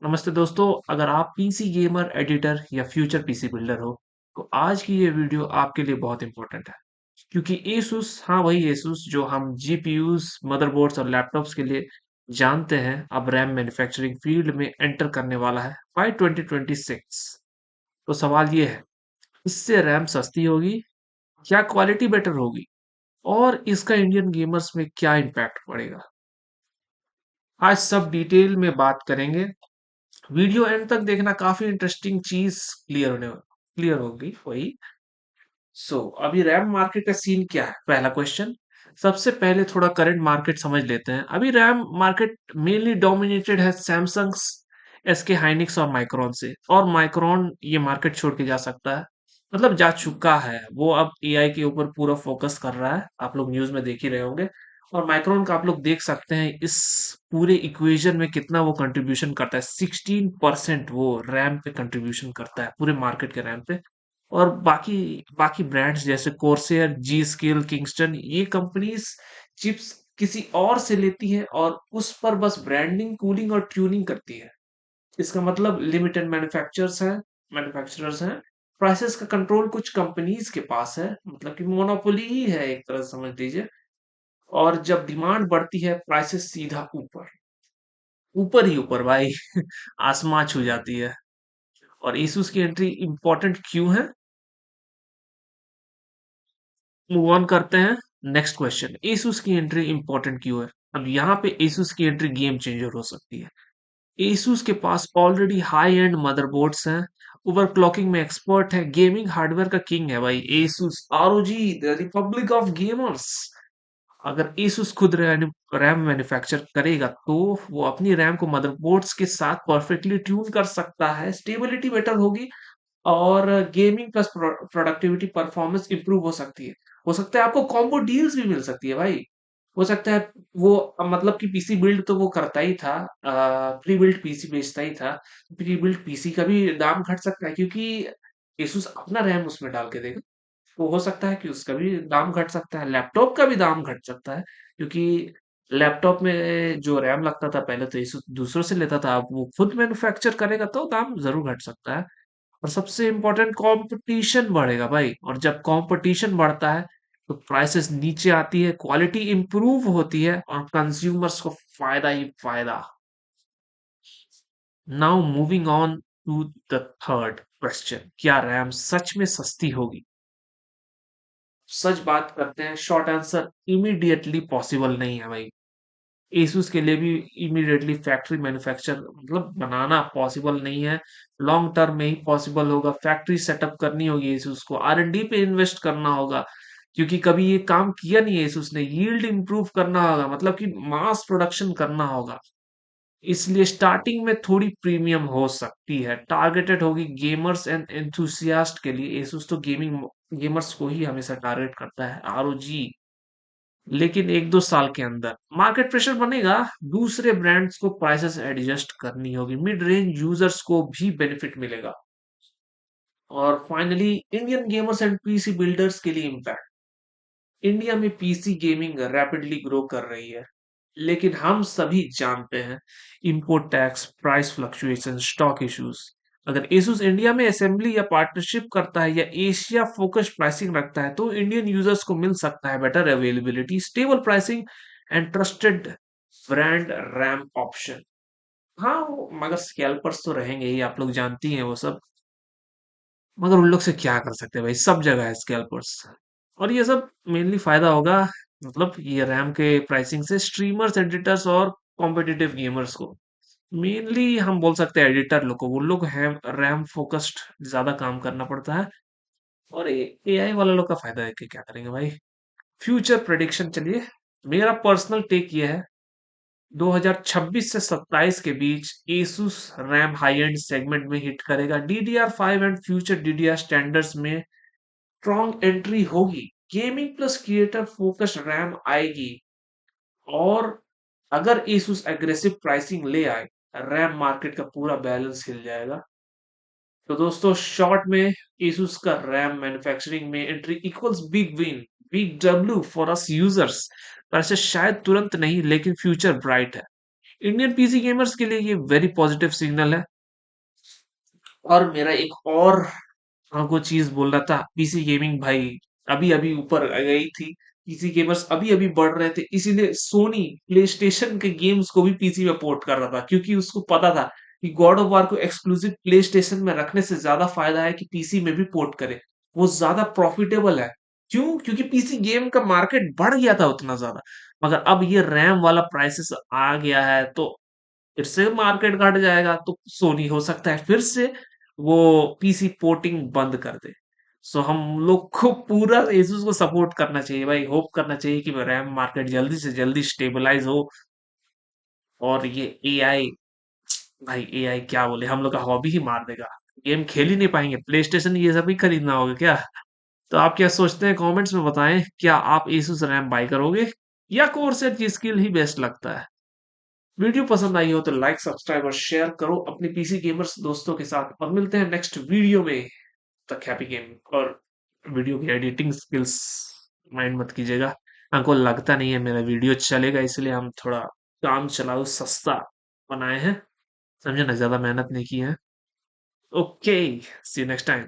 नमस्ते दोस्तों, अगर आप पीसी गेमर, एडिटर या फ्यूचर पीसी बिल्डर हो, तो आज की ये वीडियो आपके लिए बहुत इंपॉर्टेंट है। क्योंकि Asus, हाँ वही Asus जो हम जीपीयूज, मदरबोर्ड्स और लैपटॉप्स के लिए जानते हैं, अब रैम मैन्युफैक्चरिंग फील्ड में एंटर करने वाला है बाय 2026। तो सवाल ये है, इससे रैम सस्ती होगी, क्या क्वालिटी बेटर होगी और इसका इंडियन गेमर्स में क्या इम्पैक्ट पड़ेगा? आज सब डिटेल में बात करेंगे। वीडियो एंड तक देखना, काफी इंटरेस्टिंग चीज क्लियर होगी वही। अभी रैम मार्केट का सीन क्या है, पहला क्वेश्चन। सबसे पहले थोड़ा करंट मार्केट समझ लेते हैं। अभी रैम मार्केट मेनली डोमिनेटेड है सैमसंग, एसके हाइनिक्स और माइक्रोन से। और माइक्रोन ये मार्केट छोड़ के जा सकता है, मतलब जा चुका है। वो अब एआई के ऊपर पूरा फोकस कर रहा है, आप लोग न्यूज में देख ही रहे होंगे। और माइक्रोन का आप लोग देख सकते हैं इस पूरे इक्वेशन में कितना वो कंट्रीब्यूशन करता है। 16% वो रैम पे कंट्रीब्यूशन करता है, पूरे मार्केट के रैम पे। और बाकी बाकी ब्रांड्स जैसे कोर्सेयर, जी स्किल, किंगस्टन, ये कंपनीज चिप्स किसी और से लेती है और उस पर बस ब्रांडिंग, कूलिंग और ट्यूनिंग करती है। इसका मतलब लिमिटेड मैन्युफैक्चरर्स हैं। प्राइसेस का कंट्रोल कुछ कंपनीज के पास है, मतलब कि मोनोपोली ही है एक तरह से समझ लीजिए। और जब डिमांड बढ़ती है, प्राइसेस सीधा ऊपर, ऊपर ही ऊपर भाई आसमां छू जाती है। और Asus की एंट्री इंपॉर्टेंट क्यों है, मूव ऑन करते हैं। नेक्स्ट क्वेश्चन, Asus की एंट्री इंपॉर्टेंट क्यों है? अब यहाँ पे Asus की एंट्री गेम चेंजर हो सकती है। Asus के पास ऑलरेडी हाई एंड मदरबोर्ड्स हैं, ओवरक्लॉकिंग में एक्सपर्ट है, गेमिंग हार्डवेयर का किंग है भाई Asus, ROG, the Republic of gamers. अगर Asus खुद रैम मैन्युफैक्चर करेगा तो वो अपनी रैम को मदरबोर्ड्स के साथ परफेक्टली ट्यून कर सकता है, स्टेबिलिटी बेटर होगी और gaming plus productivity performance improve हो सकती है। हो सकता है आपको कॉम्बो डील्स भी मिल सकती है भाई। हो सकता है वो मतलब कि पीसी बिल्ड तो वो करता ही था, प्री बिल्ड पीसी बेचता ही था। प्री बिल्ड पीसी का भी दाम घट सकता है, क्योंकि Asus अपना रैम उसमें डाल के देगा। तो हो सकता है कि उसका भी दाम घट सकता है, लैपटॉप का भी दाम घट सकता है। क्योंकि लैपटॉप में जो रैम लगता था पहले, तो Asus दूसरों से लेता था, अब वो खुद मैन्युफैक्चर करेगा तो दाम जरूर घट सकता है। और सबसे इम्पोर्टेंट, कंपटीशन बढ़ेगा भाई। और जब कंपटीशन बढ़ता है तो प्राइसेस नीचे आती है, क्वालिटी इंप्रूव होती है और कंज्यूमर्स को फायदा ही फायदा। Now moving on to the third question, क्या रैम सच में सस्ती होगी? सच बात करते हैं, शॉर्ट आंसर, इमीडिएटली पॉसिबल नहीं है भाई। Asus के लिए भी इमीडिएटली फैक्ट्री मैन्युफैक्चर मतलब बनाना पॉसिबल नहीं है। लॉन्ग टर्म में ही पॉसिबल होगा, फैक्ट्री सेटअप करनी होगी Asus को, R&D पे इन्वेस्ट करना होगा। क्योंकि कभी ये काम किया नहीं है Asus ने, यील्ड इंप्रूव करना होगा, मतलब कि मास प्रोडक्शन करना होगा। इसलिए स्टार्टिंग में थोड़ी प्रीमियम हो सकती है, टारगेटेड होगी गेमर्स एंड एंथुसियास्ट के लिए। Asus तो गेमिंग गेमर्स को ही हमेशा टारगेट करता है, ROG। लेकिन 1-2 साल के अंदर मार्केट प्रेशर बनेगा, दूसरे ब्रांड्स को प्राइसेस एडजस्ट करनी होगी, मिड रेंज यूजर्स को भी बेनिफिट मिलेगा। और finally, Indian gamers and PC builders के लिए इम्पैक्ट। इंडिया में पीसी गेमिंग रैपिडली ग्रो कर रही है, लेकिन हम सभी जानते हैं import tax, price fluctuation, stock issues. अगर Asus इंडिया में असेंबली या पार्टनरशिप करता है या एशिया फोकस्ड प्राइसिंग रखता है, तो इंडियन यूजर्स को मिल सकता है better availability, stable pricing and trusted brand RAM option. हाँ मगर स्कैल्पर्स तो रहेंगे ही, आप लोग जानती हैं वो सब। मगर उन लोग से क्या कर सकते हैं भाई, सब जगह है स्कैल्पर्स। और ये सब मेनली फायदा होगा, मतलब ये रैम के प्राइसिंग से स्ट्रीमर्स, एडिटर्स और कॉम्पिटिटिव गेमर्स को। मेनली हम बोल सकते हैं एडिटर लोग को, वो लोग हैं रैम फोकस्ड, ज्यादा काम करना पड़ता है। और एआई वाला लोग का फायदा है कि क्या करेंगे भाई। फ्यूचर प्रेडिक्शन, चलिए मेरा पर्सनल टेक ये है, 2026 से 27 के बीच Asus RAM high and segment में हिट करेगा, DDR5 and future DDR standards में स्ट्रॉन्ग एंट्री होगी, gaming plus creator focused RAM आएगी। और अगर Asus एग्रेसिव प्राइसिंग ले आए, रैम मार्केट का पूरा बैलेंस हिल जाएगा। तो दोस्तों शॉर्ट में, Asus का रैम मैन्युफैक्चरिंग में entry equals big win, big W for us users. वैसे शायद तुरंत नहीं, लेकिन फ्यूचर ब्राइट है। इंडियन पीसी गेमर्स के लिए ये वेरी पॉजिटिव सिग्नल है। और मेरा एक और आपको चीज बोल रहा था, पीसी गेमिंग भाई अभी अभी ऊपर आ गई थी। पीसी गेमर्स अभी अभी बढ़ रहे थे, इसीलिए सोनी प्ले स्टेशन के गेम्स को भी पीसी में पोर्ट कर रहा था, क्योंकि उसको पता था कि गॉड ऑफ वार को एक्सक्लूसिव प्ले स्टेशन में रखने से ज्यादा फायदा है कि पीसी में भी पोर्ट करे। वो ज्यादा प्रॉफिटेबल है। क्यों? क्योंकि पीसी गेम का मार्केट बढ़ गया था उतना ज्यादा। मगर अब ये रैम वाला प्राइसेस आ गया है, तो फिर से मार्केट घट जाएगा, तो सोनी हो सकता है फिर से वो पीसी पोर्टिंग बंद कर दे। सो हम लोग को पूरा एसुस को सपोर्ट करना चाहिए भाई, होप करना चाहिए कि रैम मार्केट जल्दी से जल्दी स्टेबलाइज हो। और ये एआई, भाई एआई क्या बोले, हम लोग का हॉबी ही मार देगा। गेम खेल ही नहीं पाएंगे, प्ले स्टेशन ये सब ही खरीदना होगा क्या? तो आप क्या सोचते हैं, कमेंट्स में बताएं, क्या आप एसुस रैम बाय करोगे या कोर्सेर की स्किल ही बेस्ट लगता है? वीडियो पसंद आई हो तो लाइक सब्सक्राइब और शेयर करो अपने पीसी गेमर्स दोस्तों के साथ, और मिलते हैं नेक्स्ट वीडियो में। तक हैप्पी गेम। और वीडियो की एडिटिंग स्किल्स माइंड मत कीजिएगा, हमको लगता नहीं है मेरा वीडियो चलेगा, इसलिए हम थोड़ा काम चलाओ सस्ता बनाए हैं, समझे ना, ज्यादा मेहनत नहीं की है। Okay, see you next time.